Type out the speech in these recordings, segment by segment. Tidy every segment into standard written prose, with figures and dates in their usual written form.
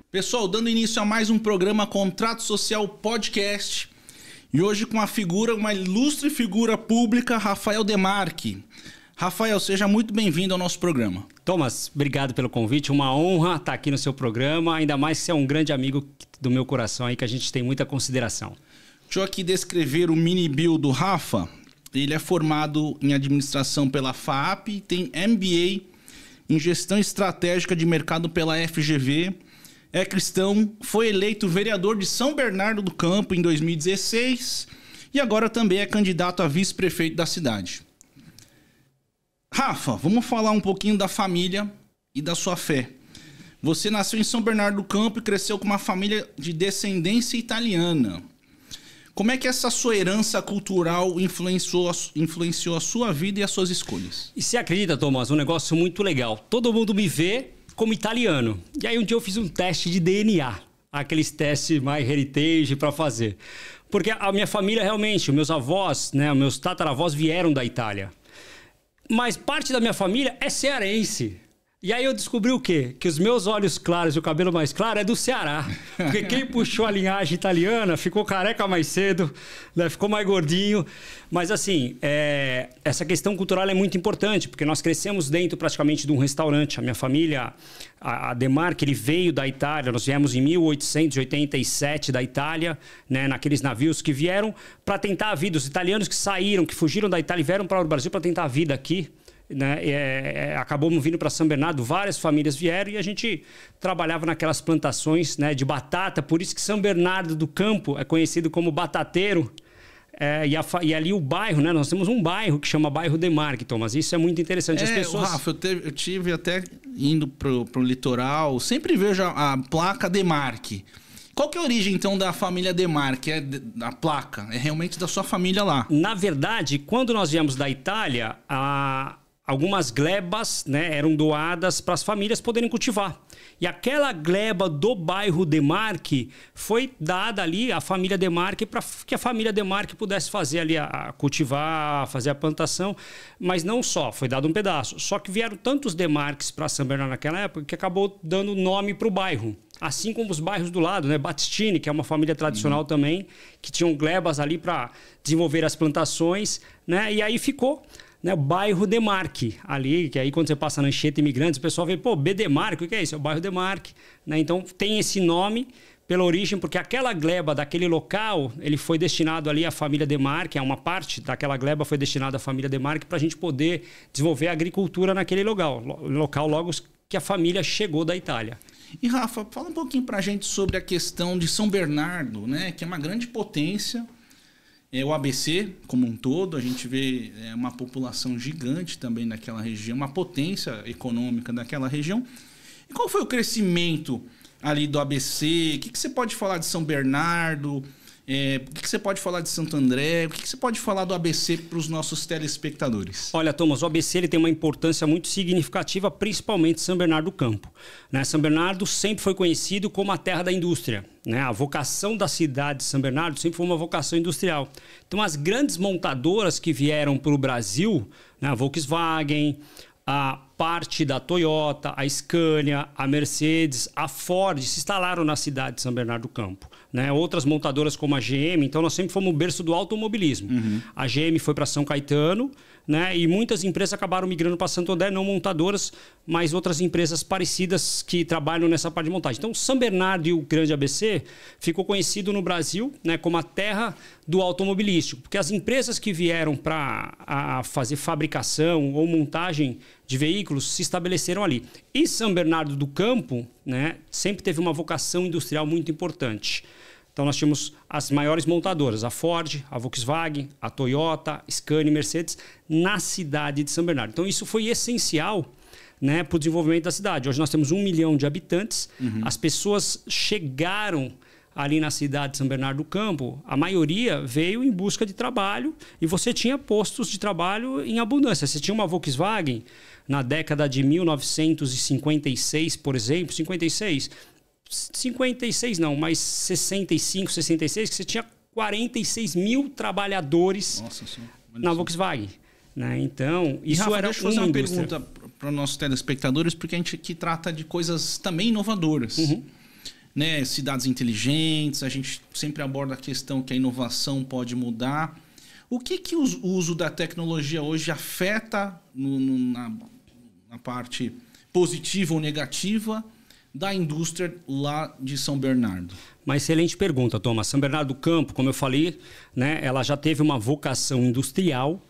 Pessoal, dando início a mais um programa Contrato Social Podcast. E hoje com uma ilustre figura pública, Rafael Demarque. Rafael, seja muito bem-vindo ao nosso programa. Thomas, obrigado pelo convite. Uma honra estar aqui no seu programa, ainda mais que você é um grande amigo do meu coração aí, que a gente tem muita consideração. Deixa eu aqui descrever o mini bio do Rafa. Ele é formado em administração pela FAAP e tem MBA em gestão estratégica de mercado pela FGV. É cristão, foi eleito vereador de São Bernardo do Campo em 2016 e agora também é candidato a vice-prefeito da cidade. Rafa, vamos falar um pouquinho da família e da sua fé. Você nasceu em São Bernardo do Campo e cresceu com uma família de descendência italiana. Como é que essa sua herança cultural influenciou a sua vida e as suas escolhas? E você acredita, Thomas, um negócio muito legal. Todo mundo me vê como italiano. E aí um dia eu fiz um teste de DNA, aqueles testes MyHeritage para fazer. Porque a minha família realmente, os meus avós, né, os meus tataravós vieram da Itália. Mas parte da minha família é cearense. E aí eu descobri o quê? Que os meus olhos claros e o cabelo mais claro é do Ceará. Porque quem puxou a linhagem italiana ficou careca mais cedo, né? Ficou mais gordinho. Mas assim, essa questão cultural é muito importante, porque nós crescemos dentro praticamente de um restaurante. A minha família, a Demarque, ele veio da Itália. Nós viemos em 1887 da Itália, né? Naqueles navios que vieram para tentar a vida. Os italianos que saíram, que fugiram da Itália e vieram para o Brasil para tentar a vida aqui. Né? Acabamos vindo para São Bernardo, várias famílias vieram e a gente trabalhava naquelas plantações, né, de batata, por isso que São Bernardo do Campo é conhecido como batateiro. E ali o bairro, né, nós temos um bairro que chama bairro Demarque, Thomas, isso é muito interessante. As pessoas... Rafa, eu tive até indo pro litoral, sempre vejo a placa Demarque. Qual que é a origem, então, da família Demarque? A placa? É realmente da sua família lá? Na verdade, quando nós viemos da Itália, algumas glebas, né, eram doadas para as famílias poderem cultivar. E aquela gleba do bairro Demarque foi dada ali à família Demarque para que a família Demarque pudesse fazer ali a cultivar, fazer a plantação. Mas não só, foi dado um pedaço. Só que vieram tantos Demarques para São Bernardo naquela época que acabou dando nome para o bairro. Assim como os bairros do lado, né? Battistini, que é uma família tradicional também, que tinham glebas ali para desenvolver as plantações, né? E aí ficou, né, o bairro Demarque ali, que aí quando você passa na Anchieta Imigrantes, o pessoal vê, pô, B Demarque, o que é isso? É o bairro Demarque, né? Então tem esse nome pela origem, porque aquela gleba daquele local, ele foi destinado ali à família Demarque, uma parte daquela gleba foi destinada à família Demarque para a gente poder desenvolver a agricultura naquele local logo que a família chegou da Itália. E Rafa, fala um pouquinho pra gente sobre a questão de São Bernardo, né, que é uma grande potência. O ABC, como um todo, a gente vê uma população gigante também naquela região, uma potência econômica daquela região. E qual foi o crescimento ali do ABC? O que você pode falar de São Bernardo? O que você pode falar de Santo André? O que você pode falar do ABC para os nossos telespectadores? Olha, Thomas, o ABC ele tem uma importância muito significativa, principalmente São Bernardo do Campo. Né? São Bernardo sempre foi conhecido como a terra da indústria. Né? A vocação da cidade de São Bernardo sempre foi uma vocação industrial. Então, as grandes montadoras que vieram para o Brasil, né? A Volkswagen, a parte da Toyota, a Scania, a Mercedes, a Ford se instalaram na cidade de São Bernardo do Campo. Né? Outras montadoras como a GM, então nós sempre fomos o berço do automobilismo. Uhum. A GM foi para São Caetano, né? E muitas empresas acabaram migrando para Santo André, não montadoras, mas outras empresas parecidas que trabalham nessa parte de montagem. Então, São Bernardo e o Grande ABC ficou conhecido no Brasil, né, como a terra do automobilístico, porque as empresas que vieram para fazer fabricação ou montagem de veículos se estabeleceram ali. E São Bernardo do Campo, né, sempre teve uma vocação industrial muito importante. Então, nós tínhamos as maiores montadoras, a Ford, a Volkswagen, a Toyota, Scania e Mercedes, na cidade de São Bernardo. Então, isso foi essencial, né, para o desenvolvimento da cidade. Hoje nós temos 1 milhão de habitantes, as pessoas chegaram ali na cidade de São Bernardo do Campo, a maioria veio em busca de trabalho e você tinha postos de trabalho em abundância. Você tinha uma Volkswagen na década de 1956, por exemplo, 56 não, mas 65, 66, que você tinha 46 mil trabalhadores na Volkswagen. Né? Então, isso Rafa, era deixa eu fazer uma indústria. pergunta para os nossos telespectadores, porque a gente aqui trata de coisas também inovadoras. Né? Cidades inteligentes, a gente sempre aborda a questão que a inovação pode mudar. O que o uso da tecnologia hoje afeta na parte positiva ou negativa da indústria lá de São Bernardo? Uma excelente pergunta, Thomas. São Bernardo do Campo, como eu falei, né, ela já teve uma vocação industrial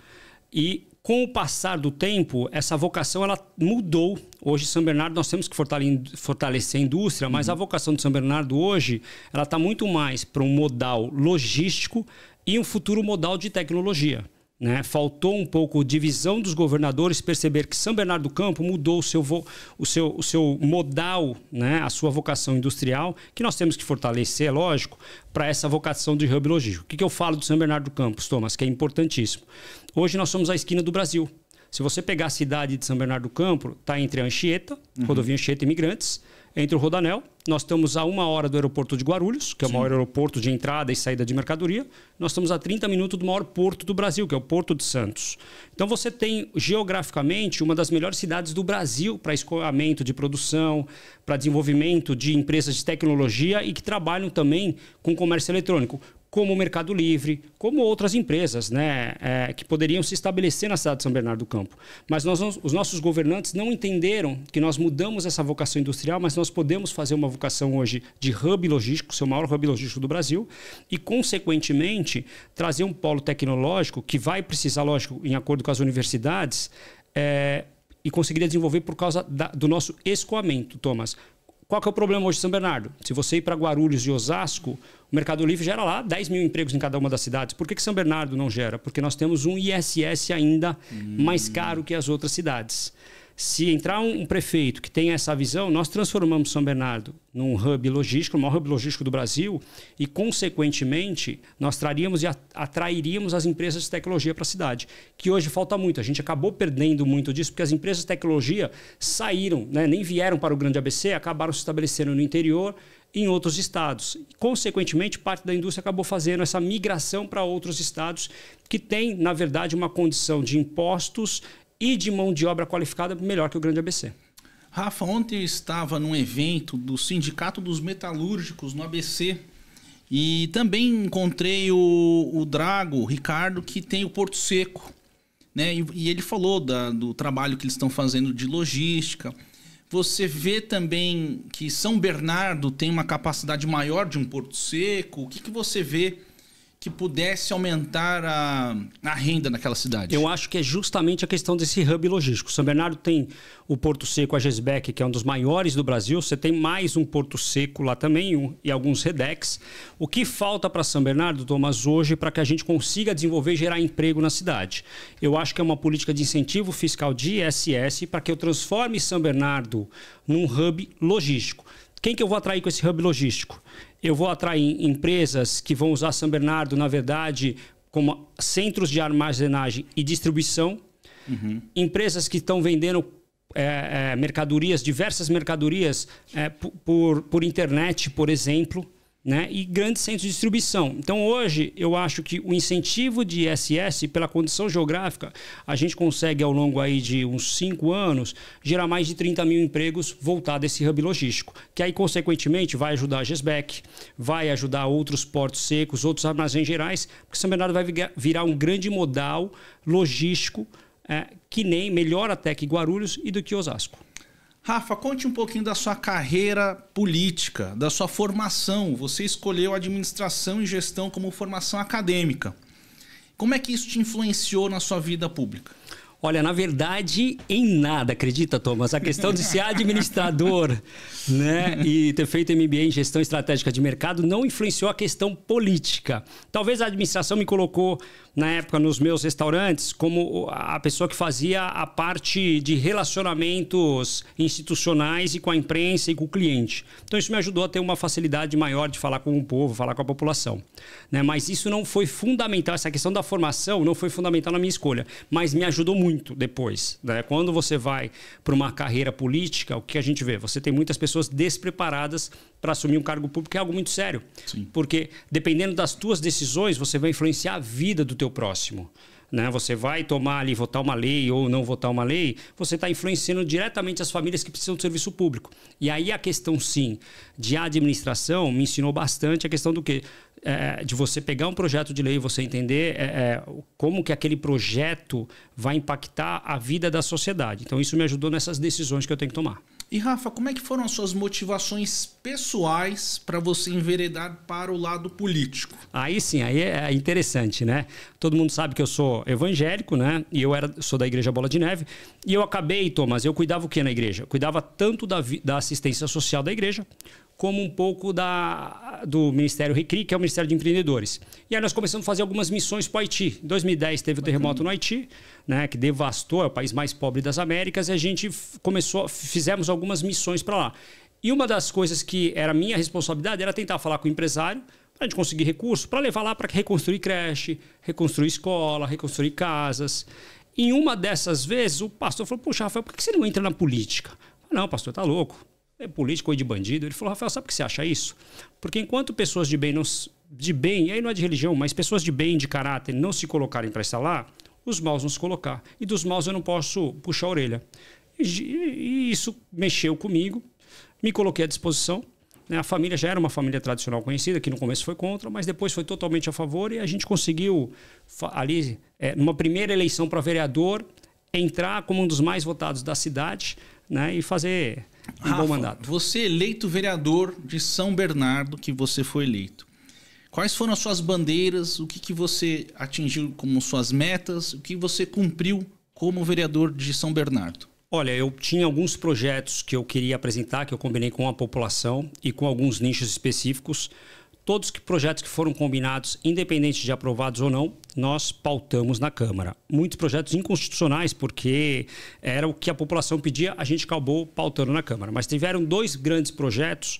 e com o passar do tempo, essa vocação ela mudou. Hoje, São Bernardo, nós temos que fortalecer a indústria, mas a vocação de São Bernardo hoje ela está muito mais para um modal logístico e um futuro modal de tecnologia. Né? Faltou um pouco de visão dos governadores perceber que São Bernardo do Campo mudou o seu modal, né? A sua vocação industrial, que nós temos que fortalecer, lógico, para essa vocação de hub logístico. O que eu falo de São Bernardo do Campo, Thomas, que é importantíssimo? Hoje nós somos a esquina do Brasil. Se você pegar a cidade de São Bernardo do Campo, está entre a Anchieta, rodovia Anchieta e Imigrantes, entre o Rodanel. Nós estamos a 1 hora do aeroporto de Guarulhos, que é o maior aeroporto de entrada e saída de mercadoria. Nós estamos a 30 minutos do maior porto do Brasil, que é o Porto de Santos. Então você tem, geograficamente, uma das melhores cidades do Brasil para escoamento de produção, para desenvolvimento de empresas de tecnologia e que trabalham também com comércio eletrônico, como o Mercado Livre, como outras empresas, né, que poderiam se estabelecer na cidade de São Bernardo do Campo. Mas os nossos governantes não entenderam que nós mudamos essa vocação industrial, mas nós podemos fazer uma vocação hoje de hub logístico, ser o maior hub logístico do Brasil, e, consequentemente, trazer um polo tecnológico que vai precisar, lógico, em acordo com as universidades, e conseguiria desenvolver por causa do nosso escoamento, Thomas. Qual que é o problema hoje de São Bernardo? Se você ir para Guarulhos e Osasco, o Mercado Livre gera lá 10 mil empregos em cada uma das cidades. Por que São Bernardo não gera? Porque nós temos um ISS ainda mais caro que as outras cidades. Se entrar um prefeito que tenha essa visão, nós transformamos São Bernardo num hub logístico, o maior hub logístico do Brasil, e, consequentemente, nós traríamos e atrairíamos as empresas de tecnologia para a cidade, que hoje falta muito. A gente acabou perdendo muito disso, porque as empresas de tecnologia saíram, né, nem vieram para o Grande ABC, acabaram se estabelecendo no interior, em outros estados. E, consequentemente, parte da indústria acabou fazendo essa migração para outros estados que têm, na verdade, uma condição de impostos e de mão de obra qualificada melhor que o Grande ABC. Rafa, ontem eu estava num evento do Sindicato dos Metalúrgicos no ABC e também encontrei o Drago, o Ricardo, que tem o Porto Seco, né? E ele falou do trabalho que eles estão fazendo de logística. Você vê também que São Bernardo tem uma capacidade maior de um Porto Seco. O que você vê que pudesse aumentar a renda naquela cidade? Eu acho que é justamente a questão desse hub logístico. São Bernardo tem o Porto Seco, a GESBEC, que é um dos maiores do Brasil. Você tem mais um Porto Seco lá também e alguns REDEX. O que falta para São Bernardo, Thomas, hoje, para que a gente consiga desenvolver e gerar emprego na cidade? Eu acho que é uma política de incentivo fiscal de ISS para que eu transforme São Bernardo num hub logístico. Quem que eu vou atrair com esse hub logístico? Eu vou atrair empresas que vão usar São Bernardo, na verdade, como centros de armazenagem e distribuição. Empresas que estão vendendo mercadorias, diversas mercadorias por internet, por exemplo, né? E grandes centros de distribuição. Então, hoje, eu acho que o incentivo de ISS, pela condição geográfica, a gente consegue, ao longo aí de uns 5 anos, gerar mais de 30 mil empregos voltados a esse hub logístico, que aí, consequentemente, vai ajudar a GESBEC, vai ajudar outros portos secos, outros armazéns gerais, porque São Bernardo vai virar um grande modal logístico, que nem, melhor até que Guarulhos e do que Osasco. Rafa, conte um pouquinho da sua carreira política, da sua formação. Você escolheu administração e gestão como formação acadêmica. Como é que isso te influenciou na sua vida pública? Olha, na verdade, em nada, acredita, Thomas? A questão de ser administrador, né, e ter feito MBA em gestão estratégica de mercado não influenciou a questão política. Talvez a administração me colocou, na época, nos meus restaurantes, como a pessoa que fazia a parte de relacionamentos institucionais e com a imprensa e com o cliente. Então, isso me ajudou a ter uma facilidade maior de falar com o povo, falar com a população, né? Mas isso não foi fundamental, essa questão da formação não foi fundamental na minha escolha, mas me ajudou muito muito depois, né? Quando você vai para uma carreira política, o que a gente vê? Você tem muitas pessoas despreparadas para assumir um cargo público, que é algo muito sério. Sim. Porque dependendo das tuas decisões, você vai influenciar a vida do teu próximo. Né? Você vai tomar ali, votar uma lei ou não votar uma lei, você está influenciando diretamente as famílias que precisam de serviço público. E aí a questão, sim, de administração me ensinou bastante a questão do quê? De você pegar um projeto de lei e você entender como que aquele projeto vai impactar a vida da sociedade. Então isso me ajudou nessas decisões que eu tenho que tomar. E Rafa, como é que foram as suas motivações pessoais para você enveredar para o lado político? Aí sim, aí é interessante, né? Todo mundo sabe que eu sou evangélico, né? E eu sou da Igreja Bola de Neve. E eu acabei, Thomas, eu cuidava o que na igreja? Eu cuidava tanto da assistência social da igreja, como um pouco do Ministério RECRI, que é o Ministério de Empreendedores. E aí nós começamos a fazer algumas missões para o Haiti. Em 2010 teve o terremoto no Haiti, né, que devastou, é o país mais pobre das Américas, e a gente fizemos algumas missões para lá. E uma das coisas que era minha responsabilidade era tentar falar com o empresário para a gente conseguir recursos para levar lá para reconstruir creche, reconstruir escola, reconstruir casas. Em uma dessas vezes, o pastor falou, poxa, Rafael, por que você não entra na política? Eu falei, não, pastor, tá louco. É político ou de bandido. Ele falou, Rafael, sabe por que você acha isso? Porque enquanto pessoas de bem, e aí não é de religião, mas pessoas de bem, de caráter, não se colocarem para estar lá, os maus vão se colocar. E dos maus eu não posso puxar a orelha. E isso mexeu comigo, me coloquei à disposição. A família já era uma família tradicional conhecida, que no começo foi contra, mas depois foi totalmente a favor e a gente conseguiu, ali, numa primeira eleição para vereador, entrar como um dos mais votados da cidade, né, e fazer um bom mandato. Você eleito vereador de São Bernardo, que você foi eleito. Quais foram as suas bandeiras? O que você atingiu como suas metas? O que você cumpriu como vereador de São Bernardo? Olha, eu tinha alguns projetos que eu queria apresentar, que eu combinei com a população e com alguns nichos específicos. Todos os projetos que foram combinados, independente de aprovados ou não, nós pautamos na Câmara. Muitos projetos inconstitucionais, porque era o que a população pedia, a gente acabou pautando na Câmara. Mas tiveram 2 grandes projetos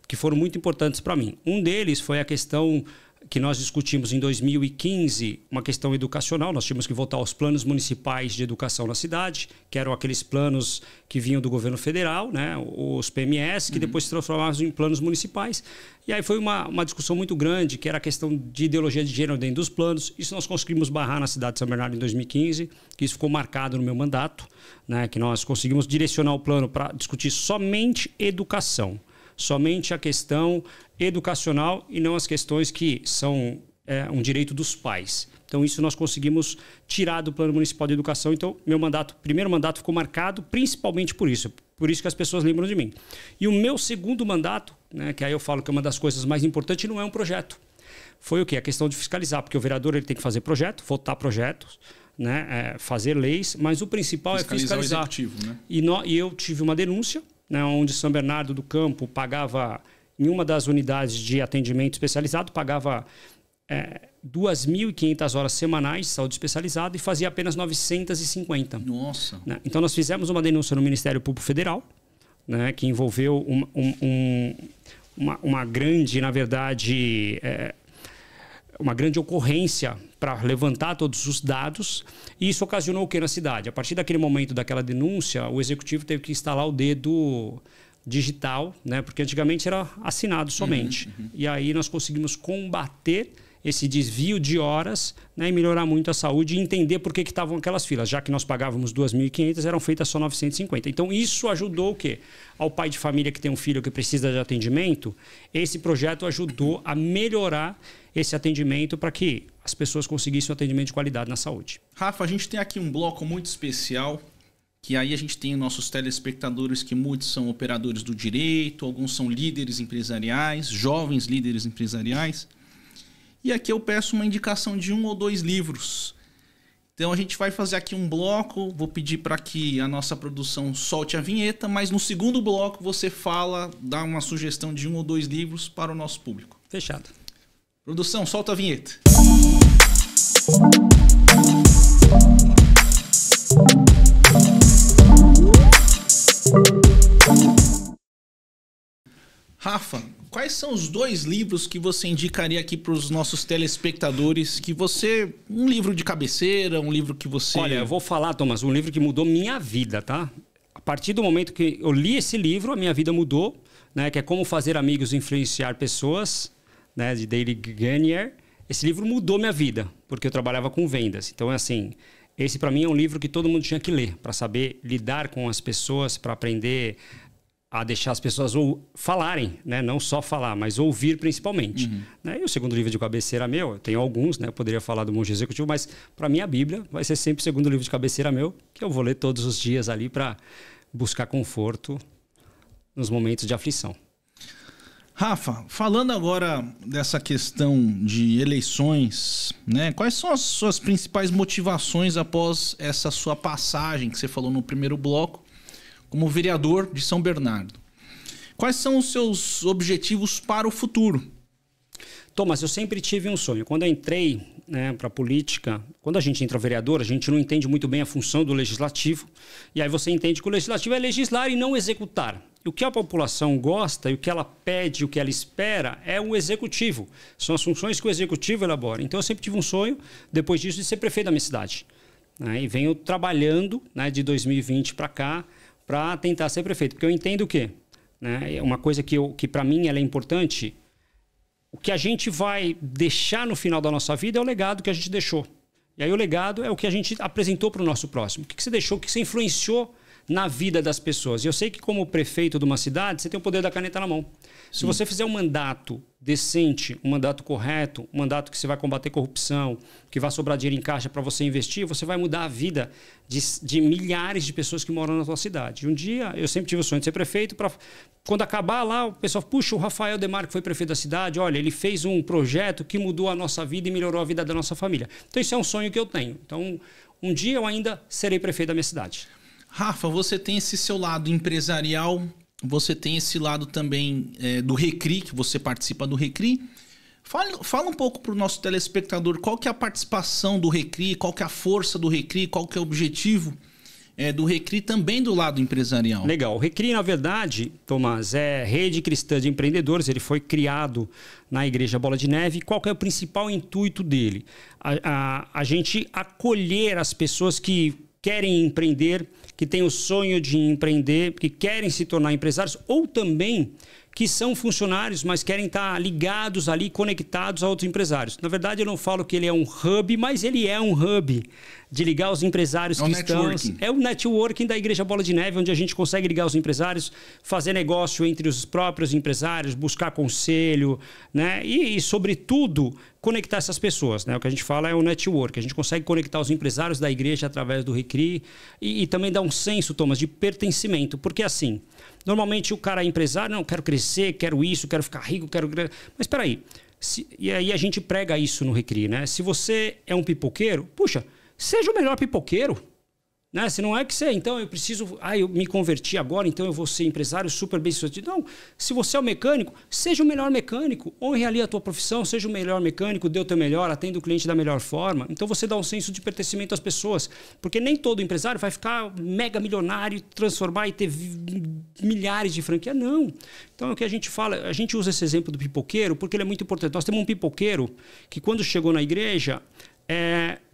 que foram muito importantes para mim. Um deles foi a questão que nós discutimos em 2015, uma questão educacional. Nós tínhamos que voltar aos planos municipais de educação na cidade, que eram aqueles planos que vinham do governo federal, né? Os PMS, que depois se transformavam em planos municipais. E aí foi uma discussão muito grande, que era a questão de ideologia de gênero dentro dos planos. Isso nós conseguimos barrar na cidade de São Bernardo em 2015, que isso ficou marcado no meu mandato, né? Que nós conseguimos direcionar o plano para discutir somente educação. Somente a questão educacional e não as questões que são um direito dos pais. Então, isso nós conseguimos tirar do Plano Municipal de Educação. Então, meu primeiro mandato ficou marcado principalmente por isso que as pessoas lembram de mim. E o meu segundo mandato, né, que aí eu falo que é uma das coisas mais importantes, não é um projeto. Foi o quê? A questão de fiscalizar, porque o vereador ele tem que fazer projeto, votar projetos, né, fazer leis, mas o principal é fiscalizar. O executivo, né? E eu tive uma denúncia, né, onde São Bernardo do Campo pagava, em uma das unidades de atendimento especializado, pagava 2.500 horas semanais de saúde especializada e fazia apenas 950. Nossa! Né? Então, nós fizemos uma denúncia no Ministério Público Federal, né, que envolveu uma grande, na verdade, uma grande ocorrência para levantar todos os dados, e isso ocasionou o que na cidade? A partir daquele momento daquela denúncia, o executivo teve que instalar o dedo digital, né? Porque antigamente era assinado somente. E aí nós conseguimos combater esse desvio de horas, né, e melhorar muito a saúde e entender por que estavam aquelas filas. Já que nós pagávamos 2.500, eram feitas só 950. Então, isso ajudou o quê? Ao pai de família que tem um filho que precisa de atendimento, esse projeto ajudou a melhorar esse atendimento para que as pessoas conseguissem um atendimento de qualidade na saúde. Rafa, a gente tem aqui um bloco muito especial, que aí a gente tem nossos telespectadores, que muitos são operadores do direito, alguns são líderes empresariais, jovens líderes empresariais. E aqui eu peço uma indicação de 1 ou 2 livros. Então a gente vai fazer aqui um bloco, vou pedir para que a nossa produção solte a vinheta, mas no segundo bloco você dá uma sugestão de 1 ou 2 livros para o nosso público. Fechado. Produção, solta a vinheta. Rafa, quais são os 2 livros que você indicaria aqui para os nossos telespectadores? Um livro de cabeceira, um livro que você... Olha, eu vou falar, Thomas, um livro que mudou minha vida, tá? A partir do momento que eu li esse livro, a minha vida mudou, né? Que é Como Fazer Amigos e Influenciar Pessoas, né? De Dale Garnier. Esse livro mudou minha vida, porque eu trabalhava com vendas. Então, assim, esse para mim é um livro que todo mundo tinha que ler, para saber lidar com as pessoas, para aprender a deixar as pessoas falarem, né? Não só falar, mas ouvir principalmente. Né? E o segundo livro de cabeceira meu, eu tenho alguns, né? Eu poderia falar do Monge Executivo, mas para mim a Bíblia vai ser sempre o segundo livro de cabeceira meu, que eu vou ler todos os dias ali para buscar conforto nos momentos de aflição. Rafa, falando agora dessa questão de eleições, né? Quais são as suas principais motivações após essa sua passagem que você falou no primeiro bloco como vereador de São Bernardo? Quais são os seus objetivos para o futuro? Thomas, eu sempre tive um sonho. Quando eu entrei, né, para a política, quando a gente entra vereador, a gente não entende muito bem a função do legislativo. E aí você entende que o legislativo é legislar e não executar. E o que a população gosta, e o que ela pede, o que ela espera, é o executivo. São as funções que o executivo elabora. Então eu sempre tive um sonho, depois disso, de ser prefeito da minha cidade. Né? E venho trabalhando, né, de 2020 para cá, para tentar ser prefeito. Porque eu entendo o quê? Né? Uma coisa que para mim ela é importante, o que a gente vai deixar no final da nossa vida é o legado que a gente deixou. E aí o legado é o que a gente apresentou para o nosso próximo. O que você deixou, o que você influenciou na vida das pessoas. E eu sei que como prefeito de uma cidade, você tem o poder da caneta na mão. Se você fizer um mandato decente, um mandato correto, um mandato que você vai combater corrupção, que vai sobrar dinheiro em caixa para você investir, você vai mudar a vida de milhares de pessoas que moram na sua cidade. Um dia, eu sempre tive o sonho de ser prefeito, para quando acabar lá, o pessoal, puxa, o Rafael Demar, que foi prefeito da cidade, olha, ele fez um projeto que mudou a nossa vida e melhorou a vida da nossa família. Então, isso é um sonho que eu tenho. Então, um dia eu ainda serei prefeito da minha cidade. Rafa, você tem esse seu lado empresarial, você tem esse lado também do Recri, que você participa do Recri. Fala um pouco para o nosso telespectador qual que é a participação do Recri, qual que é a força do Recri, qual que é o objetivo do Recri também do lado empresarial. Legal. O Recri, na verdade, Tomás, é Rede Cristã de Empreendedores. Ele foi criado na Igreja Bola de Neve. Qual que é o principal intuito dele? A gente acolher as pessoas que querem empreender, que têm o sonho de empreender, que querem se tornar empresários, ou também que são funcionários, mas querem estar ligados ali, conectados a outros empresários. Na verdade, eu não falo que ele é um hub, mas ele é um hub de ligar os empresários cristãos. É o networking da Igreja Bola de Neve, onde a gente consegue ligar os empresários, fazer negócio entre os próprios empresários, buscar conselho, né? E sobretudo, conectar essas pessoas, né? O que a gente fala é o network. A gente consegue conectar os empresários da igreja através do Recri e também dar um senso, Thomas, de pertencimento. Porque assim, normalmente o cara é empresário, não, quero crescer, quero isso, quero ficar rico, quero... Mas espera aí. E aí a gente prega isso no Recri, né? Se você é um pipoqueiro, puxa, seja o melhor pipoqueiro. Né? Se não é que você, então eu preciso, eu me converti agora, então eu vou ser empresário super bem sucedido. Não, se você é um mecânico, seja o melhor mecânico, honre ali a tua profissão, seja o melhor mecânico, dê o teu melhor, atenda o cliente da melhor forma. Então você dá um senso de pertencimento às pessoas, porque nem todo empresário vai ficar mega milionário, transformar e ter milhares de franquias, não. Então é o que a gente fala, a gente usa esse exemplo do pipoqueiro porque ele é muito importante. Nós temos um pipoqueiro que quando chegou na igreja,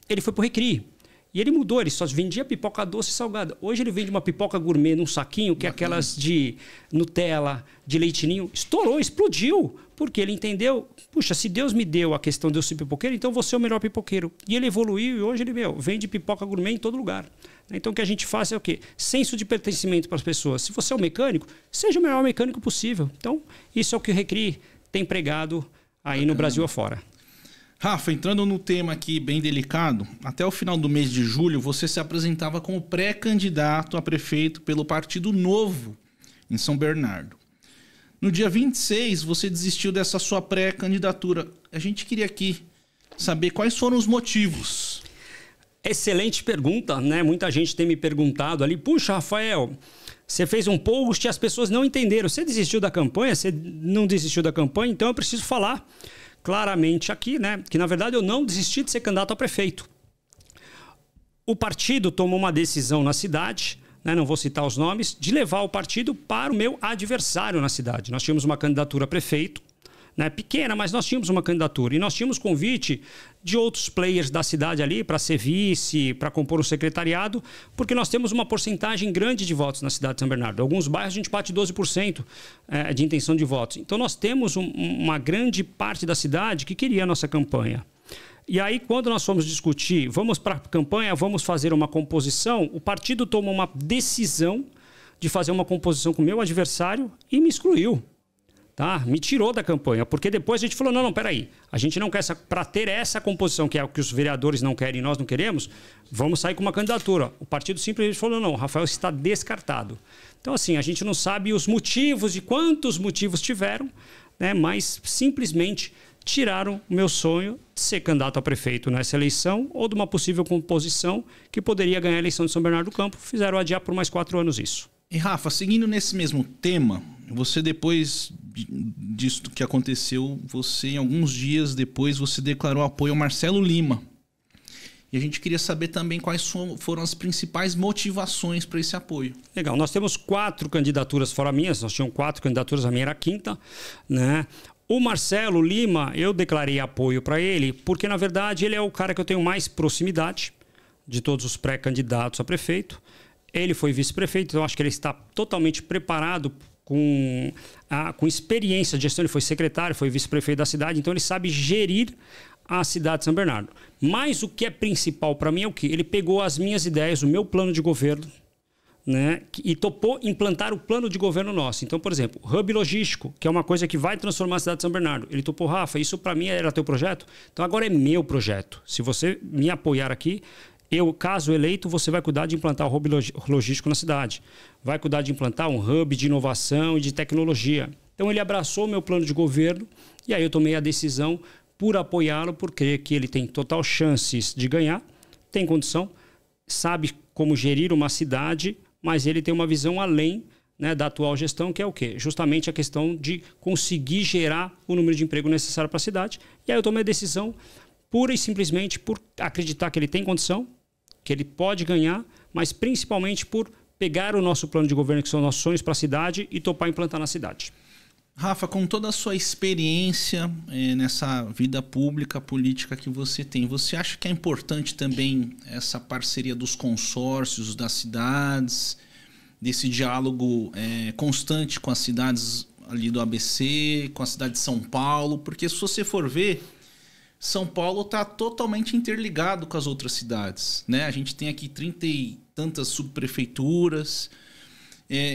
ele foi pro Recri. E ele mudou, ele só vendia pipoca doce e salgada. Hoje ele vende uma pipoca gourmet num saquinho, que é aquelas de Nutella, de leitinho. Estourou, explodiu. Porque ele entendeu, puxa, se Deus me deu a questão de eu ser pipoqueiro, então eu vou ser o melhor pipoqueiro. E ele evoluiu e hoje ele vende pipoca gourmet em todo lugar. Então o que a gente faz é o quê? Senso de pertencimento para as pessoas. Se você é um mecânico, seja o melhor mecânico possível. Então isso é o que o Recri tem pregado aí no Brasil afora. Rafa, entrando no tema aqui bem delicado, até o final do mês de julho você se apresentava como pré-candidato a prefeito pelo Partido Novo em São Bernardo. No dia 26 você desistiu dessa sua pré-candidatura. A gente queria aqui saber quais foram os motivos. Excelente pergunta, né? Muita gente tem me perguntado ali, puxa, Rafael, você fez um post e as pessoas não entenderam. Você desistiu da campanha? Você não desistiu da campanha? Então eu preciso falar claramente aqui, né, que na verdade eu não desisti de ser candidato a prefeito. O partido tomou uma decisão na cidade, né, não vou citar os nomes, de levar o partido para o meu adversário na cidade. Nós tínhamos uma candidatura a prefeito, né, pequena, mas nós tínhamos uma candidatura. E nós tínhamos convite de outros players da cidade ali para ser vice, para compor um secretariado, porque nós temos uma porcentagem grande de votos na cidade de São Bernardo. Em alguns bairros a gente bate 12% de intenção de votos. Então nós temos uma grande parte da cidade que queria a nossa campanha. E aí, quando nós fomos discutir, vamos para a campanha, vamos fazer uma composição, o partido tomou uma decisão de fazer uma composição com o meu adversário e me excluiu. Tá? Me tirou da campanha, porque depois a gente falou, não, peraí, a gente não quer para ter essa composição, que é o que os vereadores não querem e nós não queremos, vamos sair com uma candidatura. O partido simplesmente falou, não, o Rafael está descartado. Então, assim, a gente não sabe os motivos, de quantos motivos tiveram, né? Mas simplesmente tiraram o meu sonho de ser candidato a prefeito nessa eleição ou de uma possível composição que poderia ganhar a eleição de São Bernardo do Campo. Fizeram adiar por mais 4 anos isso. E Rafa, seguindo nesse mesmo tema, você depois disso que aconteceu, você em alguns dias depois você declarou apoio ao Marcelo Lima. E a gente queria saber também quais foram as principais motivações para esse apoio. Legal, nós temos 4 candidaturas fora minhas, nós tínhamos 4 candidaturas, a minha era a 5ª, né? O Marcelo Lima, eu declarei apoio para ele, porque na verdade ele é o cara que eu tenho mais proximidade de todos os pré-candidatos a prefeito. Ele foi vice-prefeito, então eu acho que ele está totalmente preparado com experiência de gestão. Ele foi secretário, foi vice-prefeito da cidade, então ele sabe gerir a cidade de São Bernardo. Mas o que é principal para mim é o quê? Ele pegou as minhas ideias, o meu plano de governo, né, e topou implantar o plano de governo nosso. Então, por exemplo, hub logístico, que é uma coisa que vai transformar a cidade de São Bernardo. Ele topou, Rafa, isso para mim era teu projeto? Então agora é meu projeto. Se você me apoiar aqui, eu, caso eleito, você vai cuidar de implantar o hub logístico na cidade. Vai cuidar de implantar um hub de inovação e de tecnologia. Então ele abraçou o meu plano de governo e aí eu tomei a decisão por apoiá-lo, por crer que ele tem total chances de ganhar, tem condição, sabe como gerir uma cidade, mas ele tem uma visão além, né, da atual gestão, que é o quê? Justamente a questão de conseguir gerar o número de emprego necessário para a cidade. E aí eu tomei a decisão pura e simplesmente por acreditar que ele tem condição, que ele pode ganhar, mas principalmente por pegar o nosso plano de governo, que são nossos sonhos para a cidade, e topar implantar na cidade. Rafa, com toda a sua experiência nessa vida pública, política que você tem, você acha que é importante também essa parceria dos consórcios, das cidades, desse diálogo constante com as cidades ali do ABC, com a cidade de São Paulo? Porque se você for ver, São Paulo está totalmente interligado com as outras cidades, né? A gente tem aqui 30 e tantas subprefeituras.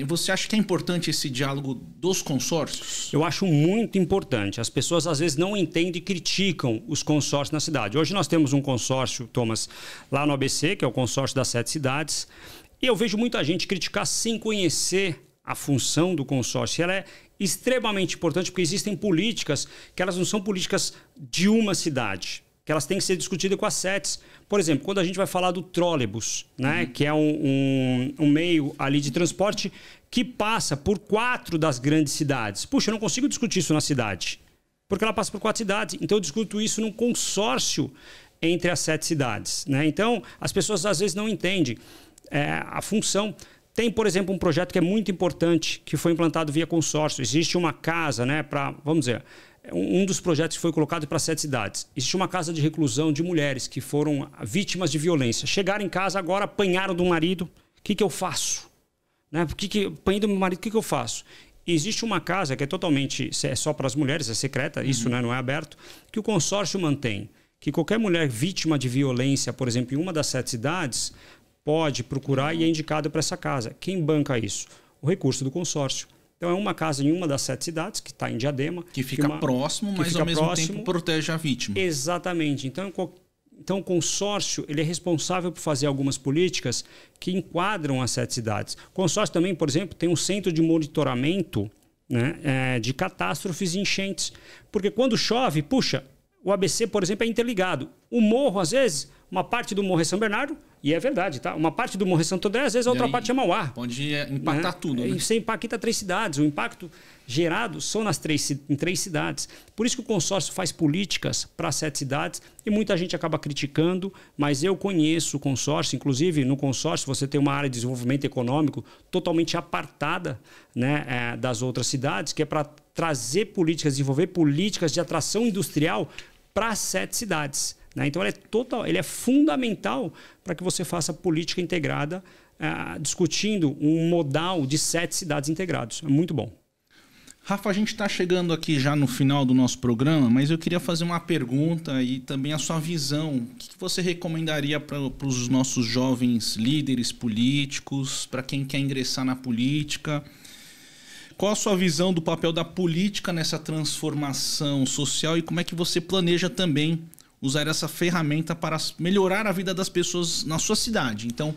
Você acha que é importante esse diálogo dos consórcios? Eu acho muito importante. As pessoas às vezes não entendem e criticam os consórcios na cidade. Hoje nós temos um consórcio, Thomas, lá no ABC, que é o consórcio das 7 cidades. E eu vejo muita gente criticar sem conhecer a função do consórcio. Ela é extremamente importante porque existem políticas que elas não são políticas de uma cidade, que elas têm que ser discutidas com as 7. Por exemplo, quando a gente vai falar do trólebus, né, que é um meio ali de transporte que passa por 4 das grandes cidades. Puxa, eu não consigo discutir isso na cidade, porque ela passa por 4 cidades. Então eu discuto isso num consórcio entre as 7 cidades, né? Então as pessoas às vezes não entendem a função. Tem, por exemplo, um projeto que é muito importante, que foi implantado via consórcio. Existe uma casa, né, para, vamos dizer, um dos projetos que foi colocado para 7 cidades. Existe uma casa de reclusão de mulheres que foram vítimas de violência. Chegaram em casa, agora apanharam do marido. O que eu faço? Né? Apanhei do meu marido, o que eu faço? Existe uma casa que é totalmente, é só para as mulheres, é secreta, isso, né, não é aberto, que o consórcio mantém. Que qualquer mulher vítima de violência, por exemplo, em uma das 7 cidades, pode procurar e é indicado para essa casa. Quem banca isso? O recurso do consórcio. Então é uma casa em uma das 7 cidades, que está em Diadema. Que fica próximo, mas ao mesmo tempo protege a vítima. Exatamente. Então o consórcio ele é responsável por fazer algumas políticas que enquadram as 7 cidades. O consórcio também, por exemplo, tem um centro de monitoramento, né, de catástrofes e enchentes. Porque quando chove, puxa, o ABC, por exemplo, é interligado. O morro, às vezes, uma parte do morro é São Bernardo, e é verdade, tá? Uma parte do morro é Santo André, às vezes a outra parte é Mauá. Pode impactar tudo, né? E você impacta 3 cidades. O impacto gerado são em 3 cidades. Por isso que o consórcio faz políticas para 7 cidades e muita gente acaba criticando, mas eu conheço o consórcio. Inclusive, no consórcio você tem uma área de desenvolvimento econômico totalmente apartada, né, das outras cidades, que é para trazer políticas, desenvolver políticas de atração industrial para 7 cidades. Né? Então, ele é fundamental para que você faça política integrada, discutindo um modal de 7 cidades integrados. É muito bom. Rafa, a gente está chegando aqui já no final do nosso programa, mas eu queria fazer uma pergunta e também a sua visão. O que você recomendaria para os nossos jovens líderes políticos, para quem quer ingressar na política? Qual a sua visão do papel da política nessa transformação social e como é que você planeja também usar essa ferramenta para melhorar a vida das pessoas na sua cidade? Então,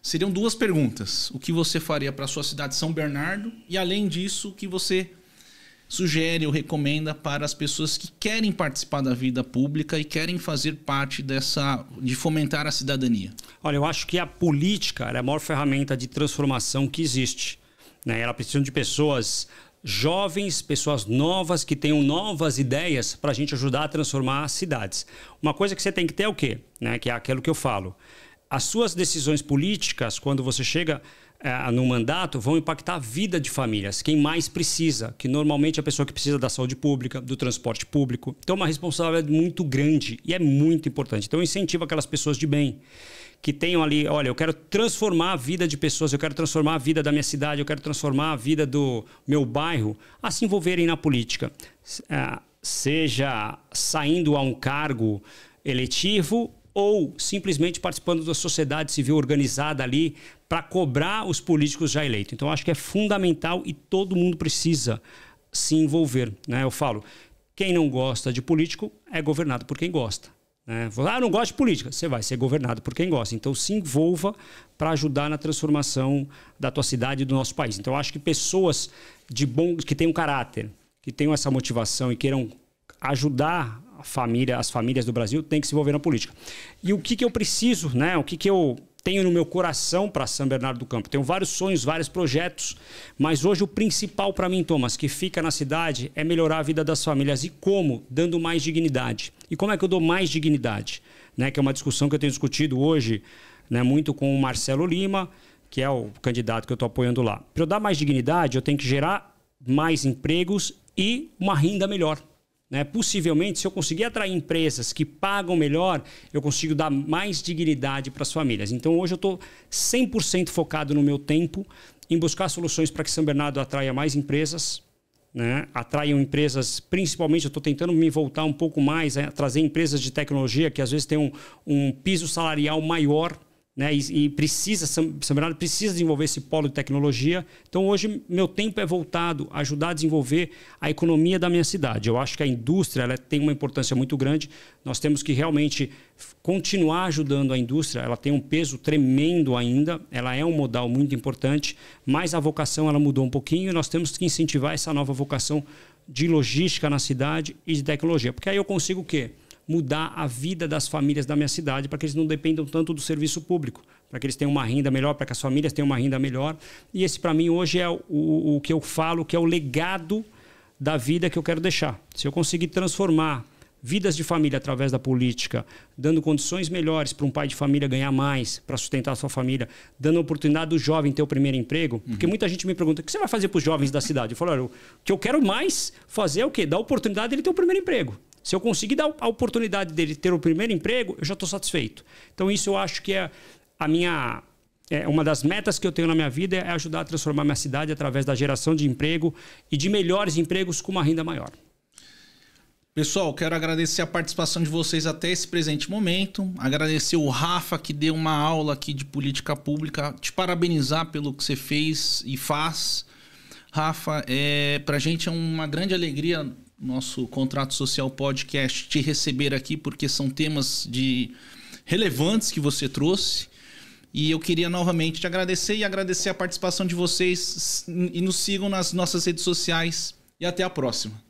seriam 2 perguntas. O que você faria para a sua cidade, São Bernardo? E, além disso, o que você sugere ou recomenda para as pessoas que querem participar da vida pública e querem fazer parte de fomentar a cidadania? Olha, eu acho que a política é a maior ferramenta de transformação que existe. Né? Ela precisa de pessoas jovens, pessoas novas que tenham novas ideias para a gente ajudar a transformar as cidades. Uma coisa que você tem que ter é o quê? Né? Que é aquilo que eu falo. As suas decisões políticas, quando você chega no mandato, vão impactar a vida de famílias. Quem mais precisa, que normalmente é a pessoa que precisa da saúde pública, do transporte público. Então, é uma responsabilidade muito grande e é muito importante. Então, eu incentivo aquelas pessoas de bem que tenham ali, olha, eu quero transformar a vida de pessoas, eu quero transformar a vida da minha cidade, eu quero transformar a vida do meu bairro, a se envolverem na política. Seja saindo a um cargo eletivo ou simplesmente participando da sociedade civil organizada ali para cobrar os políticos já eleitos. Então, eu acho que é fundamental e todo mundo precisa se envolver. Né? Eu falo, quem não gosta de político é governado por quem gosta. Não gosto de política. Você vai ser governado por quem gosta. Então, se envolva para ajudar na transformação da tua cidade e do nosso país. Então, eu acho que pessoas que tenham caráter, que tenham essa motivação e queiram ajudar as famílias do Brasil, têm que se envolver na política. E o que eu preciso, né? O que eu tenho no meu coração para São Bernardo do Campo? Tenho vários sonhos, vários projetos, mas hoje o principal para mim, Thomas, que fica na cidade, é melhorar a vida das famílias. E como? Dando mais dignidade. E como é que eu dou mais dignidade? Né? Que é uma discussão que eu tenho discutido hoje, né, muito com o Marcelo Lima, que é o candidato que eu estou apoiando lá. Para eu dar mais dignidade, eu tenho que gerar mais empregos e uma renda melhor. Né? Possivelmente, se eu conseguir atrair empresas que pagam melhor, eu consigo dar mais dignidade para as famílias. Então, hoje eu estou 100% focado no meu tempo em buscar soluções para que São Bernardo atraia mais empresas, né? Atraiam empresas, principalmente eu estou tentando me voltar um pouco mais a trazer empresas de tecnologia que às vezes têm um piso salarial maior, né? E São Bernardo precisa desenvolver esse polo de tecnologia. Então, hoje, meu tempo é voltado a ajudar a desenvolver a economia da minha cidade. Eu acho que a indústria ela tem uma importância muito grande. Nós temos que realmente continuar ajudando a indústria. Ela tem um peso tremendo ainda. Ela é um modal muito importante, mas a vocação ela mudou um pouquinho e nós temos que incentivar essa nova vocação de logística na cidade e de tecnologia. Porque aí eu consigo o quê? Mudar a vida das famílias da minha cidade para que eles não dependam tanto do serviço público, para que eles tenham uma renda melhor, para que as famílias tenham uma renda melhor. E esse, para mim, hoje é o que eu falo que é o legado da vida que eu quero deixar. Se eu conseguir transformar vidas de família através da política, dando condições melhores para um pai de família ganhar mais, para sustentar a sua família, dando a oportunidade do jovem ter o primeiro emprego, porque muita gente me pergunta, o que você vai fazer para os jovens da cidade? Eu falo, olha, o que eu quero mais fazer é o quê? Dar a oportunidade dele ter o primeiro emprego. Se eu conseguir dar a oportunidade dele ter o primeiro emprego, eu já estou satisfeito. Então, isso eu acho que é uma das metas que eu tenho na minha vida é ajudar a transformar minha cidade através da geração de emprego e de melhores empregos com uma renda maior. Pessoal, quero agradecer a participação de vocês até esse presente momento. Agradecer o Rafa, que deu uma aula aqui de política pública. Te parabenizar pelo que você fez e faz. Rafa, pra gente é uma grande alegria nosso Contrato Social Podcast te receber aqui, porque são temas relevantes que você trouxe. E eu queria novamente te agradecer e agradecer a participação de vocês. E nos sigam nas nossas redes sociais. E até a próxima.